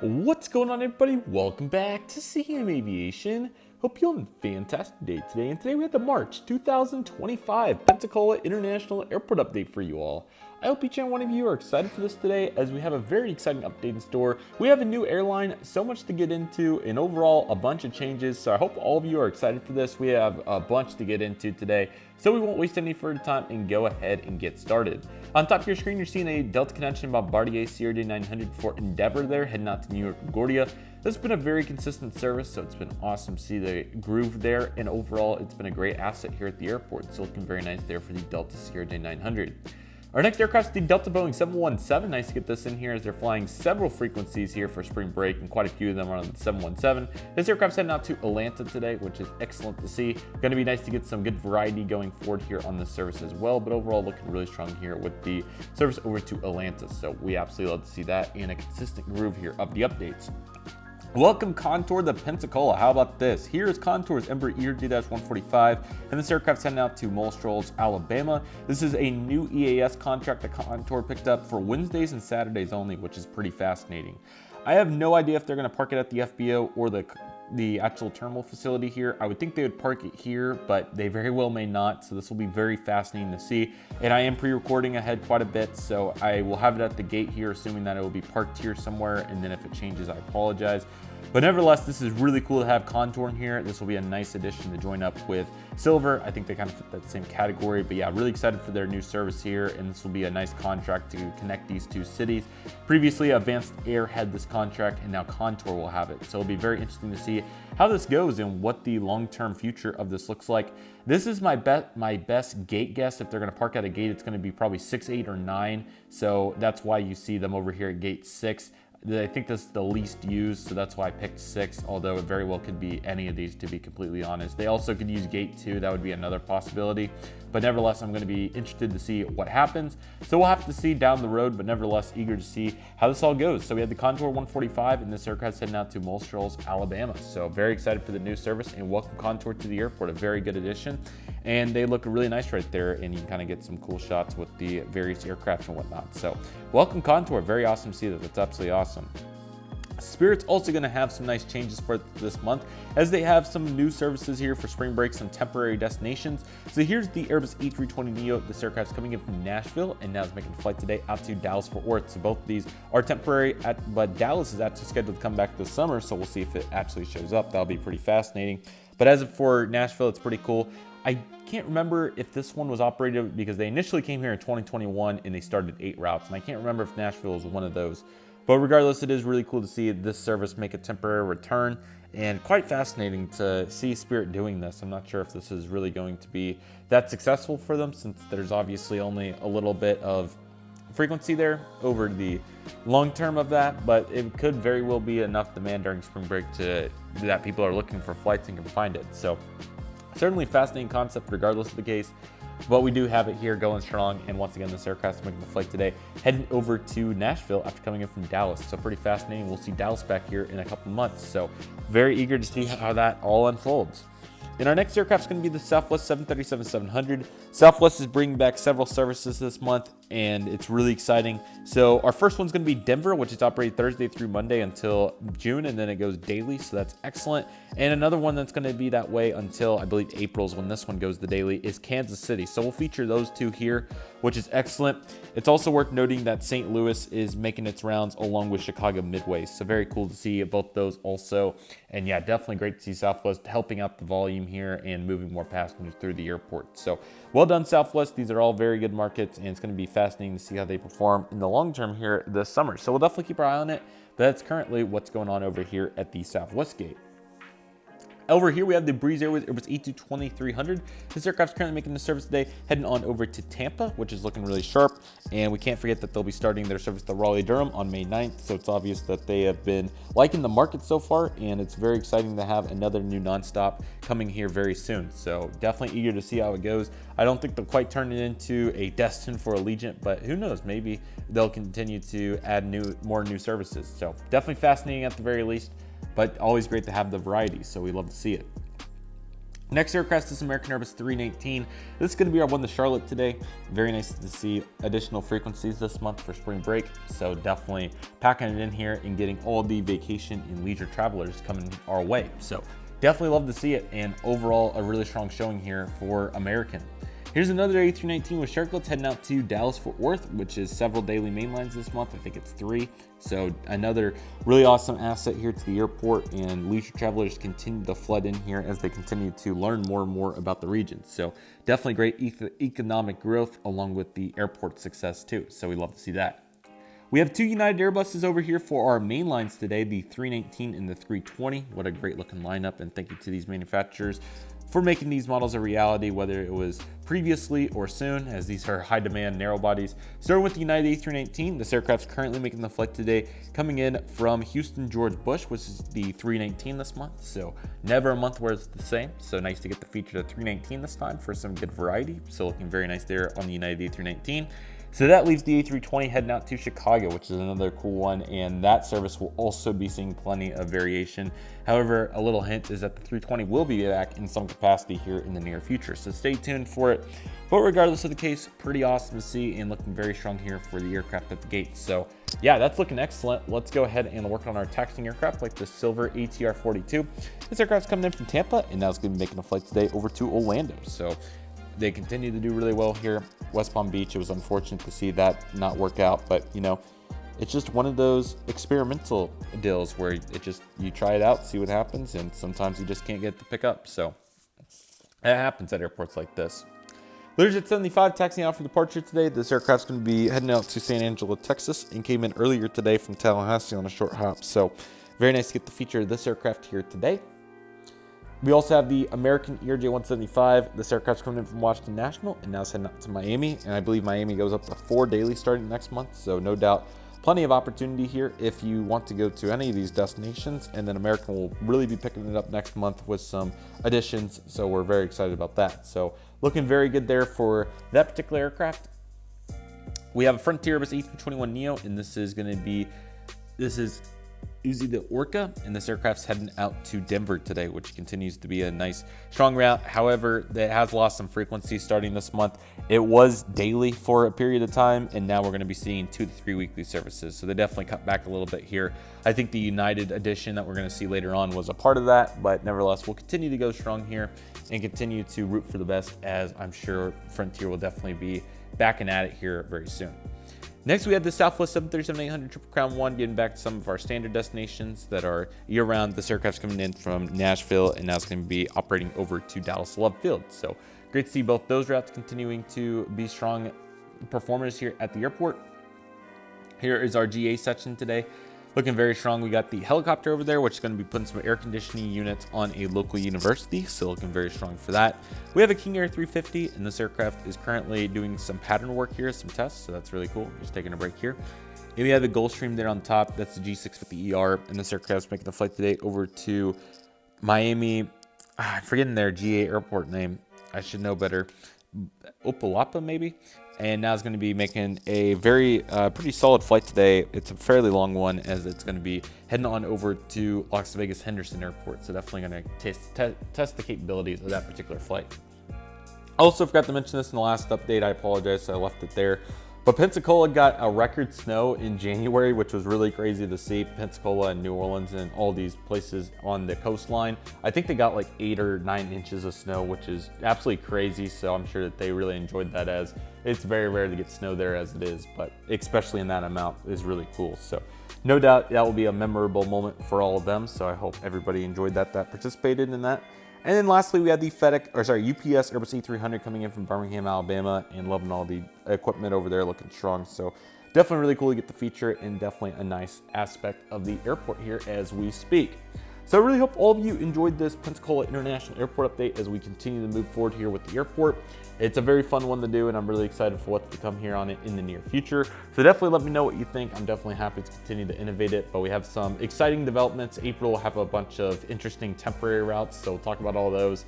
What's going on, everybody? Welcome back to CM Aviation. Hope you're having a fantastic day today. And today we have the March 2025 Pensacola International Airport update for you all. I hope each and one of you are excited for this today, as we have a very exciting update in store. We have a new airline, so much to get into, and overall a bunch of changes. So I hope all of you are excited for this. We have a bunch to get into today, so we won't waste any further time and go ahead and get started. On top of your screen, you're seeing a Delta connection Bombardier Sierra 900 for Endeavor there, heading out to New York LaGuardia. This has been a very consistent service, so it's been awesome to see the groove there, and overall it's been a great asset here at the airport. It's looking very nice there for the Delta Sierra 900. Our next aircraft is the Delta Boeing 717. Nice to get this in here as they're flying several frequencies here for spring break, and quite a few of them are on the 717. This aircraft's heading out to Atlanta today, which is excellent to see. Going to be nice to get some good variety going forward here on this service as well, but overall looking really strong here with the service over to Atlanta. So we absolutely love to see that, and a consistent groove here of the updates. Welcome Contour to Pensacola. How about this? Here is Contour's Embraer ERJ-145, and this aircraft's heading out to Mulstrolls, Alabama. This is a new EAS contract that Contour picked up for Wednesdays and Saturdays only, which is pretty fascinating. I have no idea if they're going to park it at the FBO or the actual terminal facility here. I would think they would park it here, but they very well may not, so this will be very fascinating to see. And I am pre-recording ahead quite a bit, so I will have it at the gate here, assuming that it will be parked here somewhere, and then if it changes, I apologize. But nevertheless, this is really cool to have Contour in here. This will be a nice addition to join up with Silver. I think they kind of fit that same category, but yeah, really excited for their new service here, and this will be a nice contract to connect these two cities. Previously, Advanced Air had this contract, and now Contour will have it. So it'll be very interesting to see how this goes and what the long-term future of this looks like. This is my best gate guess. If they're going to park at a gate, it's going to be probably 6, 8, or 9. So that's why you see them over here at gate 6. I think this is the least used, so that's why I picked 6, although it very well could be any of these, to be completely honest. They also could use gate 2, that would be another possibility. But nevertheless, I'm going to be interested to see what happens. So we'll have to see down the road, but nevertheless, eager to see how this all goes. So we have the Contour 145, and this aircraft's heading out to Mulstrolls, Alabama. So very excited for the new service, and welcome Contour to the airport. A very good addition, and they look really nice right there, and you can kind of get some cool shots with the various aircraft and whatnot. So welcome Contour. Very awesome to see that. That's absolutely awesome. Spirit's also going to have some nice changes for this month, as they have some new services here for spring break, some temporary destinations. So here's the Airbus A320neo. This aircraft's coming in from Nashville and now is making a flight today out to Dallas Fort Worth. So both of these are temporary, but Dallas is actually scheduled to come back this summer, so we'll see if it actually shows up. That'll be pretty fascinating. But as for Nashville, it's pretty cool. I can't remember if this one was operated, because they initially came here in 2021 and they started 8 routes, and I can't remember if Nashville was one of those. But regardless, it is really cool to see this service make a temporary return, and quite fascinating to see Spirit doing this. I'm not sure if this is really going to be that successful for them, since there's obviously only a little bit of frequency there over the long term of that, but it could very well be enough demand during spring break that people are looking for flights and can find it. So certainly fascinating concept regardless of the case. But we do have it here going strong, and once again, this aircraft is making the flight today, heading over to Nashville after coming in from Dallas. So pretty fascinating. We'll see Dallas back here in a couple months. So very eager to see how that all unfolds. And our next aircraft is going to be the Southwest 737-700. Southwest is bringing back several services this month, and it's really exciting. So our first one's going to be Denver, which is operated Thursday through Monday until June, and then it goes daily, so that's excellent. And another one that's going to be that way until, I believe, April's when this one goes to daily, is Kansas City. So we'll feature those two here, which is excellent. It's also worth noting that St. Louis is making its rounds along with Chicago Midway. So very cool to see both those also. And yeah, definitely great to see Southwest helping out the volume here and moving more passengers through the airport. So well done, Southwest. These are all very good markets, and it's going to be fascinating to see how they perform in the long term here this summer. So we'll definitely keep our eye on it. But that's currently what's going on over here at the Southwest gate. Over here, we have the Breeze Airways Airbus A220-300. This aircraft's currently making the service today, heading on over to Tampa, which is looking really sharp. And we can't forget that they'll be starting their service to Raleigh-Durham on May 9th. So it's obvious that they have been liking the market so far, and it's very exciting to have another new nonstop coming here very soon. So definitely eager to see how it goes. I don't think they'll quite turn it into a Destin for Allegiant, but who knows? Maybe they'll continue to add more new services. So definitely fascinating at the very least, but always great to have the variety, so we love to see it. Next aircraft is American Airbus 319. This is going to be our one to Charlotte today. Very nice to see additional frequencies this month for spring break. So definitely packing it in here and getting all the vacation and leisure travelers coming our way. So definitely love to see it, and overall a really strong showing here for American. Here's another A319 with Shotcut heading out to Dallas-Fort Worth, which is several daily mainlines this month. I think it's 3. So another really awesome asset here to the airport, and leisure travelers continue to flood in here as they continue to learn more and more about the region. So definitely great economic growth along with the airport success too. So we love to see that. We have 2 United Airbuses over here for our main lines today, the 319 and the 320. What a great looking lineup, and thank you to these manufacturers for making these models a reality, whether it was previously or soon, as these are high demand narrow bodies. Starting with the United A319, this aircraft's currently making the flight today, coming in from Houston George Bush, which is the 319 this month. So never a month where it's the same. So nice to get the feature of 319 this time for some good variety. So looking very nice there on the United A319. So that leaves the A320 heading out to Chicago, which is another cool one, and that service will also be seeing plenty of variation. However, a little hint is that the 320 will be back in some capacity here in the near future, so stay tuned for it. But regardless of the case, pretty awesome to see and looking very strong here for the aircraft at the gate. So yeah, that's looking excellent. Let's go ahead and work on our taxiing aircraft like the silver ATR 42. This aircraft's coming in from Tampa, and now it's going to be making a flight today over to Orlando. So they continue to do really well here. West Palm Beach, it was unfortunate to see that not work out, but you know, it's just one of those experimental deals where you try it out, see what happens, and sometimes you just can't get it to pick up. So that happens at airports like this. Learjet 75 taxiing out for departure today. This aircraft's going to be heading out to San Angelo, Texas, and came in earlier today from Tallahassee on a short hop. So very nice to get the feature of this aircraft here today. We also have the American ERJ 175. This aircraft's coming in from Washington National and now it's heading out to Miami. And I believe Miami goes up to 4 daily starting next month. So no doubt plenty of opportunity here if you want to go to any of these destinations. And then American will really be picking it up next month with some additions. So we're very excited about that. So looking very good there for that particular aircraft. We have a Frontier Airbus A321neo, and this is Uzi the Orca, and this aircraft's heading out to Denver today, which continues to be a nice strong route. However, it has lost some frequency starting this month. It was daily for a period of time, and now we're going to be seeing 2 to 3 weekly services. So they definitely cut back a little bit here. I think the United edition that we're going to see later on was a part of that, but nevertheless, we'll continue to go strong here and continue to root for the best, as I'm sure Frontier will definitely be backing at it here very soon. Next, we have the Southwest 737-800 Triple Crown 1, getting back to some of our standard destinations that are year-round. This aircraft's coming in from Nashville, and now it's going to be operating over to Dallas Love Field. So great to see both those routes continuing to be strong performers here at the airport. Here is our GA section today. Looking very strong. We got the helicopter over there, which is going to be putting some air conditioning units on a local university. So looking very strong for that. We have a King Air 350, and this aircraft is currently doing some pattern work here, some tests. So that's really cool. Just taking a break here. And we have the Gulfstream there on top. That's the G650ER, and this aircraft's making the flight today over to Miami. I'm forgetting their GA airport name. I should know better. Opalapa, maybe. And now it's going to be making a very pretty solid flight today. It's a fairly long one, as it's going to be heading on over to Las Vegas Henderson Airport. So definitely going to test the capabilities of that particular flight. I also forgot to mention this in the last update. I apologize, I left it there. But Pensacola got a record snow in January, which was really crazy to see. Pensacola and New Orleans and all these places on the coastline. I think they got like 8 or 9 inches of snow, which is absolutely crazy. So I'm sure that they really enjoyed that, as it's very rare to get snow there as it is, but especially in that amount is really cool. So no doubt that will be a memorable moment for all of them. So I hope everybody enjoyed that participated in that. And then lastly, we had the UPS Airbus E300 coming in from Birmingham, Alabama, and loving all the equipment over there, looking strong. So definitely really cool to get the feature, and definitely a nice aspect of the airport here as we speak. So I really hope all of you enjoyed this Pensacola International Airport update as we continue to move forward here with the airport. It's a very fun one to do, and I'm really excited for what's to come here on it in the near future. So definitely let me know what you think. I'm definitely happy to continue to innovate it, but we have some exciting developments. April will have a bunch of interesting temporary routes, so we'll talk about all those.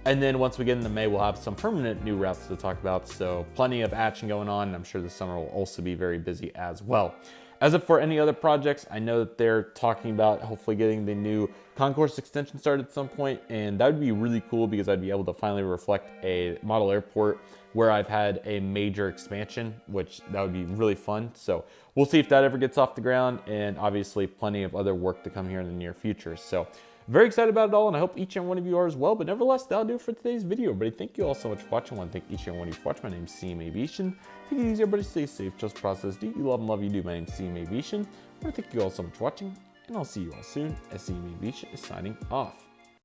And then once we get into May, we'll have some permanent new routes to talk about. So plenty of action going on, and I'm sure the summer will also be very busy as well. As of for any other projects, I know that they're talking about hopefully getting the new concourse extension started at some point, and that would be really cool because I'd be able to finally reflect a model airport where I've had a major expansion, which that would be really fun. So we'll see if that ever gets off the ground, and obviously plenty of other work to come here in the near future. So very excited about it all, and I hope each and one of you are as well. But nevertheless, that'll do it for today's video. Everybody, thank you all so much for watching. I want to thank each and one of you for watching. My name's CM Aviation. Take it easy, everybody. Stay safe. Just process. Do you love and love you do. My name's CM Aviation. I want to thank you all so much for watching, and I'll see you all soon as CM Aviation is signing off.